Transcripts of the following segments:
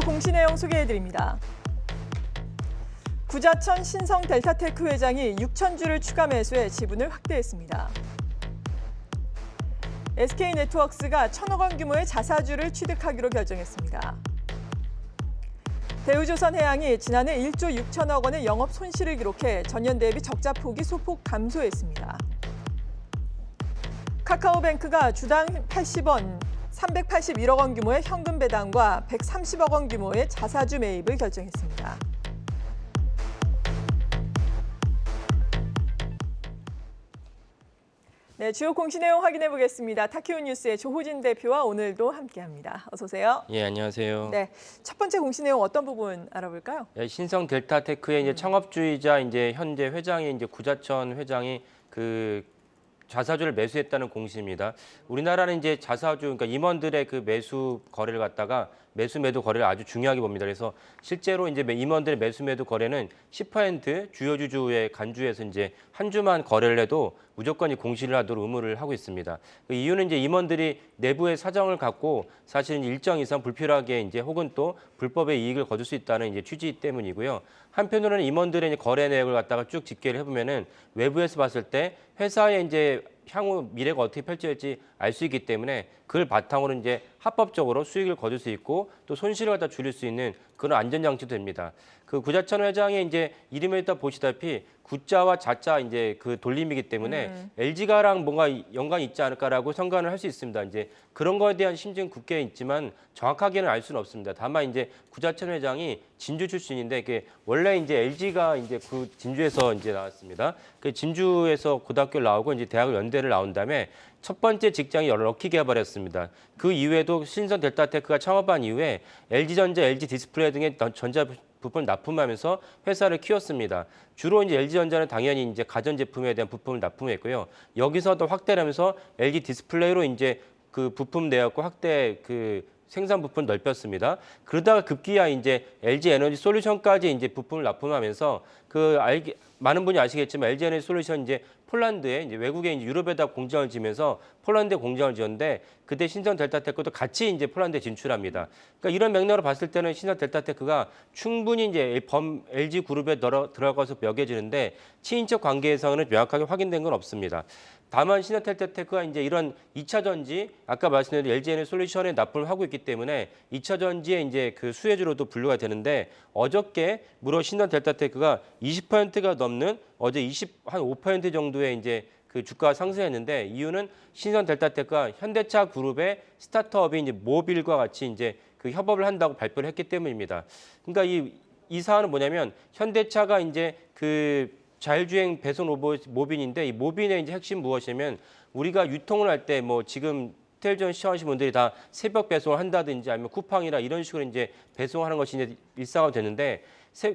공시 내용 소개해드립니다. 구자천 신성 델타테크 회장이 6,000주를 추가 매수해 지분을 확대했습니다. SK네트워크스가 1,000억 원 규모의 자사주를 취득하기로 결정했습니다. 대우조선해양이 지난해 1조 6천억 원의 영업 손실을 기록해 전년 대비 적자 폭이 소폭 감소했습니다. 카카오뱅크가 주당 80원, 381억 원 규모의 현금 배당과 130억 원 규모의 자사주 매입을 결정했습니다. 네, 주요 공시 내용 확인해 보겠습니다. 타키오 뉴스의 조호진 대표와 오늘도 함께합니다. 어서 오세요. 예, 안녕하세요. 네, 첫 번째 공시 내용 어떤 부분 알아볼까요? 예, 신성 델타테크의 이제 창업주이자 이제 현재 회장이 이제 구자천 회장이 그 자사주를 매수했다는 공시입니다. 우리나라는 이제 자사주, 그러니까 임원들의 그 매수 거래를 갖다가 매수 매도 거래를 아주 중요하게 봅니다. 그래서 실제로 이제 임원들의 매수 매도 거래는 10% 주요 주주의 간주에서 이제 한 주만 거래를 해도 무조건 이 공시를 하도록 의무를 하고 있습니다. 그 이유는 이제 임원들이 내부의 사정을 갖고 사실은 일정 이상 불필요하게 이제 혹은 또 불법의 이익을 거둘 수 있다는 이제 취지 때문이고요. 한편으로는 임원들의 이제 거래 내역을 갖다가 쭉 집계를 해보면은 외부에서 봤을 때 회사의 이제 향후 미래가 어떻게 펼쳐질지 알 수 있기 때문에 그걸 바탕으로 이제 합법적으로 수익을 거둘 수 있고 또 손실을 갖다 줄일 수 있는 그런 안전장치도 됩니다. 그 구자천 회장의 이제 이름에 있다 보시다시피 구자와 자자 이제 그 돌림이기 때문에 LG가랑 뭔가 연관이 있지 않을까라고 생각을 할 수 있습니다. 이제 그런 거에 대한 심증 굳게 있지만 정확하게는 알 수는 없습니다. 다만 이제 구자천 회장이 진주 출신인데 이게 원래 이제 LG가 이제 그 진주에서 이제 나왔습니다. 그 진주에서 고등학교를 나오고 이제 대학을 연대를 나온 다음에 첫 번째 직장이 럭키개발이었습니다. 그 이후에도 신성 델타테크가 창업한 이후에 LG전자, LG디스플레이 등의 전자 부품을 납품하면서 회사를 키웠습니다. 주로 이제 LG전자는 당연히 이제 가전제품에 대한 부품을 납품했고요. 여기서 또 확대를 하면서 LG디스플레이로 이제 그 부품 내역과 확대 그 생산 부품을 넓혔습니다. 그러다가 급기야 이제 LG 에너지 솔루션까지 이제 부품을 납품하면서 많은 분이 아시겠지만 LG 에너지 솔루션 이제 폴란드에 이제 외국에 이제 유럽에다 공장을 지면서 폴란드에 공장을 지었는데 그때 신성 델타테크도 같이 이제 폴란드에 진출합니다. 그러니까 이런 맥락으로 봤을 때는 신성 델타테크가 충분히 이제 LG 그룹에 들어가서 먹여지는데 친인척 관계에서는 명확하게 확인된 건 없습니다. 다만 신성 델타테크가 이제 이런 2차 전지 아까 말씀드린 LG 에너지 솔루션에 납품을 하고 있기 때문에 2차 전지에 이제 그 수혜주로도 분류가 되는데 어저께 무려 신성 델타테크가 20%가 넘는 어제 한 5% 정도의 이제 그 주가가 상승했는데 이유는 신성 델타테크가 현대차 그룹의 스타트업인 이제 모빌과 같이 이제 그 협업을 한다고 발표를 했기 때문입니다. 그러니까 이 사안은 뭐냐면 현대차가 이제 그 자율주행 배송 로봇 모빈인데 이 모빈의 이제 핵심 무엇이냐면 우리가 유통을 할 때 뭐 지금 텔레비전 시청하시는 분들이 다 새벽 배송을 한다든지 아니면 쿠팡이라 이런 식으로 이제 배송하는 것이 이제 일상화가 되는데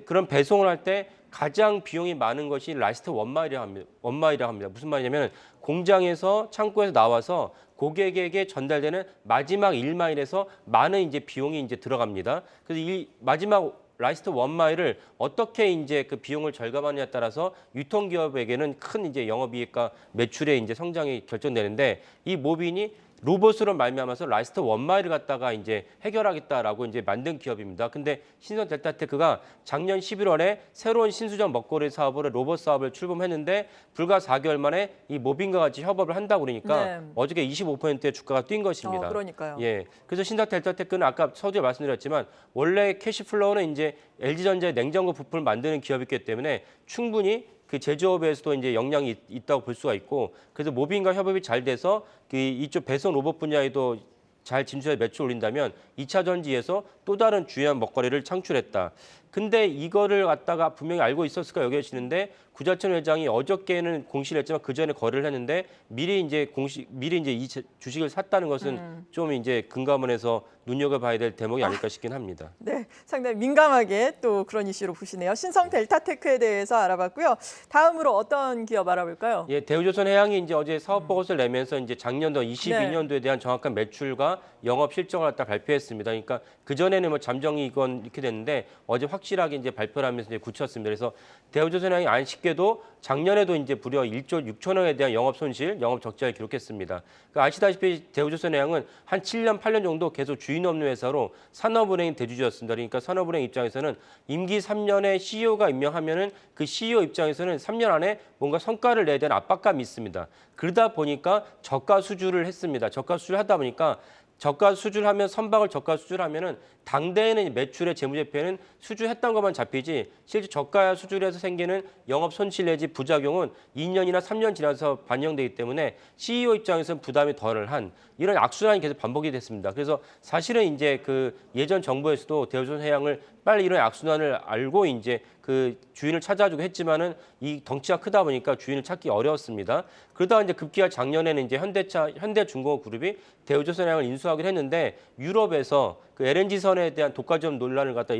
그런 배송을 할 때 가장 비용이 많은 것이 라스트 원마일이라고 합니다. 무슨 말이냐면 공장에서 창고에서 나와서 고객에게 전달되는 마지막 1마일에서 많은 이제 비용이 이제 들어갑니다. 그래서 이 마지막 라스트 원마일을 어떻게 이제 그 비용을 절감하느냐에 따라서 유통기업에게는 큰 이제 영업이익과 매출의 이제 성장이 결정되는데 이 모빈이 로봇으로 말미암아서 라스트 원마일을 갖다가 이제 해결하겠다라고 이제 만든 기업입니다. 근데 신성 델타테크가 작년 11월에 새로운 신수전 먹거리 사업으로 로봇 사업을 출범했는데 불과 4개월 만에 이 모빈과 같이 협업을 한다고 그러니까 네. 어저께 25%의 주가가 뛴 것입니다. 그러니까요. 예. 그래서 신성 델타테크는 아까 서두에 말씀드렸지만 원래 캐시플로우는 이제 LG전자의 냉장고 부품을 만드는 기업이기 때문에 충분히 그 제조업에서도 이제 역량이 있다고 볼 수가 있고 그래서 모빈과 협업이 잘 돼서 그 이쪽 배송 로봇 분야에도 잘 진출해 매출 올린다면 2차 전지에서 또 다른 주요한 먹거리를 창출했다. 근데 이거를 갖다가 분명히 알고 있었을까 여겨지는데 구자천 회장이 어저께는 공시를 했지만 그 전에 거래를 했는데 미리 이제 이 주식을 샀다는 것은 좀 이제 금감원에서 눈여겨봐야 될 대목이 아닐까 싶긴 합니다. 네, 상당히 민감하게 또 그런 이슈로 보시네요. 신성 델타테크에 대해서 알아봤고요. 다음으로 어떤 기업 알아볼까요? 예, 대우조선해양이 이제 어제 사업 보고서를 내면서 이제 작년도 22년도에 대한 정확한 매출과 영업 실적을 갖다 발표했습니다. 그러니까 그 전에는 뭐 잠정이 이건 이렇게 됐는데 어제 확실하게 이제 발표를 하면서 이제 굳혔습니다. 그래서 대우조선해양이 아쉽게도 작년에도 이제 무려 1조 6천억에 대한 영업 손실, 영업 적자를 기록했습니다. 그러니까 아시다시피 대우조선해양은 한 7년, 8년 정도 계속 주인 없는 회사로 산업은행 대주주였습니다. 그러니까 산업은행 입장에서는 임기 3년에 CEO가 임명하면은 그 CEO 입장에서는 3년 안에 뭔가 성과를 내야 되는 압박감이 있습니다. 그러다 보니까 저가 수주를 했습니다. 저가 수주를 하다 보니까 저가 수주하면 선박을 저가 수주하면은 당대에는 매출의 재무제표에는 수주했던 것만 잡히지 실제 저가 수주를 해서 생기는 영업 손실 내지 부작용은 2년이나 3년 지나서 반영되기 때문에 CEO 입장에서는 부담이 덜을 한 이런 악순환이 계속 반복이 됐습니다. 그래서 사실은 이제 그 예전 정부에서도 대우조선해양을 빨리 이런 악순환을 알고 이제 그 주인을 찾아주고 했지만은 이 덩치가 크다 보니까 주인을 찾기 어려웠습니다. 그러다 이제 급기야 작년에는 이제 현대중공업 그룹이 대우조선해양을 인수하기로 했는데 유럽에서 그 LNG선에 대한 독과점 논란을 갖다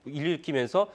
일으키면서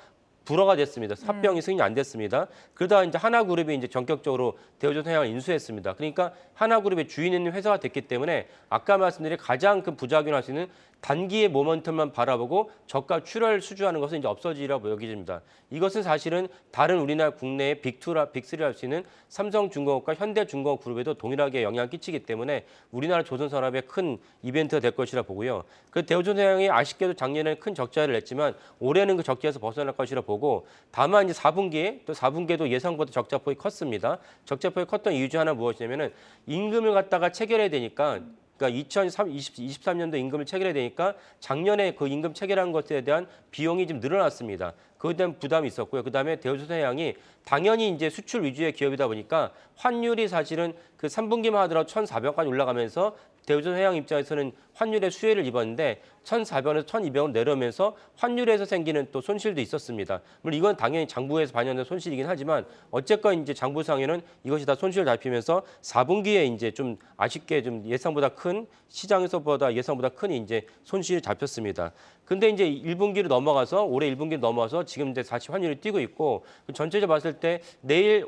불허가 됐습니다. 합병이 승인이 안 됐습니다. 그러다 이제 하나그룹이 이제 전격적으로 대우조선해양을 인수했습니다. 그러니까 하나그룹의 주인 있는 회사가 됐기 때문에 아까 말씀드린 가장 큰 부작용을 할 수 있는 단기의 모멘텀만 바라보고 저가 출혈 수주하는 것은 이제 없어지리라고 여겨집니다. 이것은 사실은 다른 우리나라 국내의 빅2라 빅3를 할 수 있는 삼성중공업과 현대중공업 그룹에도 동일하게 영향을 끼치기 때문에 우리나라 조선산업의 큰 이벤트가 될 것이라 보고요. 그 대우조선해양이 아쉽게도 작년에는 큰 적자를 냈지만 올해는 그 적자에서 벗어날 것이라 보고 다만 이제 4분기에도 예상보다 적자폭이 컸습니다. 적자폭이 컸던 이유 중 하나 무엇이냐면은 임금을 갖다가 체결해야 되니까 그러니까 2023년도 임금을 체결해야 되니까 작년에 그 임금 체결한 것에 대한 비용이 좀 늘어났습니다. 그에 대한 부담이 있었고요. 그다음에 대우조선해양이 당연히 이제 수출 위주의 기업이다 보니까 환율이 사실은 그 3분기만 하더라도 1,400까지 올라가면서 대우조선해양 입장에서는 환율의 수혜를 입었는데 1,400원에서 1,200원 내려오면서 환율에서 생기는 또 손실도 있었습니다. 물론 이건 당연히 장부에서 반영된 손실이긴 하지만 어쨌건 이제 장부상에는 이것이 다 손실을 잡히면서 4분기에 이제 좀 아쉽게 좀 예상보다 큰 시장에서보다 예상보다 큰 이제 손실이 잡혔습니다. 근데 이제 1분기로 넘어가서 올해 1분기로 넘어가서 지금 이제 다시 환율이 뛰고 있고 전체적으로 봤을 때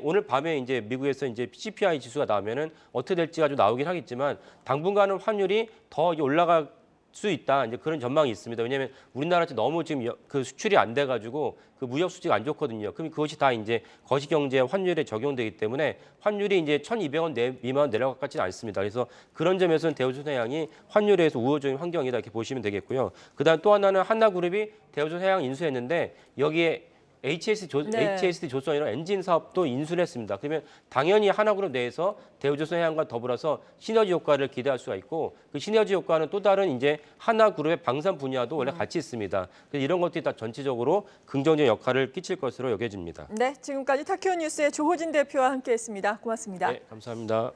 오늘 밤에 이제 미국에서 이제 CPI 지수가 나오면은 어떻게 될지가 좀 나오긴 하겠지만 당분간은 환율이 더 올라갈 수 있다. 이제 그런 전망이 있습니다. 왜냐하면 우리나라 너무 지금 그 수출이 안 돼가지고 그 무역 수지가 안 좋거든요. 그럼 그것이 다 이제 거시경제 환율에 적용되기 때문에 환율이 이제 1,200원 미만 내려갈 것 같지는 않습니다. 그래서 그런 점에서는 대우조선해양이 환율에서 우호적인 환경이다 이렇게 보시면 되겠고요. 그다음 또 하나는 한나그룹이 대우조선해양 인수했는데 여기에 HSD 조선 이런 엔진 사업도 인수를 했습니다. 그러면 당연히 하나그룹 내에서 대우조선해양과 더불어서 시너지 효과를 기대할 수가 있고 그 시너지 효과는 또 다른 이제 하나그룹의 방산 분야도 원래 같이 있습니다. 그래서 이런 것들이 다 전체적으로 긍정적인 역할을 끼칠 것으로 여겨집니다. 네, 지금까지 타키오 뉴스의 조호진 대표와 함께했습니다. 고맙습니다. 네, 감사합니다.